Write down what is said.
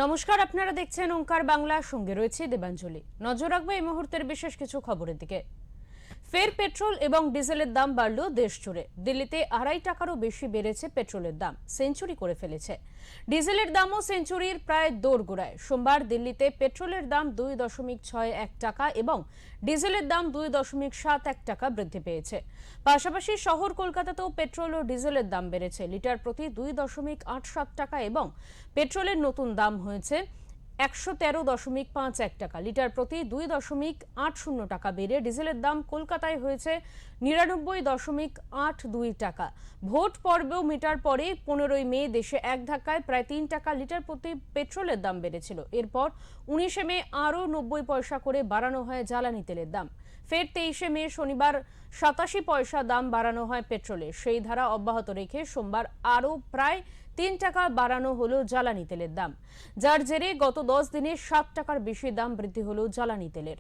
নমস্কার, আপনারা দেখছেন ওঙ্কার বাংলা, সঙ্গে রয়েছে দেবাঞ্জলি। নজর রাখবো এই মুহূর্তের বিশেষ কিছু খবরের দিকে। ফের পেট্রোল এবং ডিজেলের দাম বাড়ল দেশ জুড়ে। দিল্লিতে 2.5 টাকারও বেশি বেড়েছে পেট্রোলের দাম, সেঞ্চুরি করে ফেলেছে। ডিজেলের দামও সেঞ্চুরির প্রায় দোরগোড়ায়। সোমবার দিল্লিতে পেট্রোলের দাম 2.61 টাকা এবং ডিজেলের দাম 2.71 টাকা বৃদ্ধি পেয়েছে। পাশাপাশি শহর কলকাতাতেও পেট্রোল ও ডিজেলের দাম বেড়েছে। লিটার প্রতি 2.87 টাকা এবং পেট্রোলের নতুন দাম হয়েছে 113.51 টাকা। লিটার প্রতি 2.80 টাকা বেড়ে ডিজেলের দাম কলকাতায় হয়েছে 99.82 টাকা। ভোট পর্বেও মিটার পরে 15ই মে দেশে এক ধাক্কায় প্রায় 3 টাকা লিটার প্রতি পেট্রোলের দাম বেড়েছিল। এরপর 19 মে আরও 90 পয়সা করে বাড়ানো হয় জ্বালানি তেলের দাম। ফের 23 মে শনিবার 87 পয়সা দাম বাড়ানো হয় পেট্রোলের। সেই ধারা অব্যাহত রেখে সোমবার আরও প্রায় 3 টাকা বাড়ানো হলো জ্বালানি তেলের দাম, যার জেরে গত 10 দিনে 7 টাকার বেশি দাম বৃদ্ধি হলো জ্বালানি তেলের।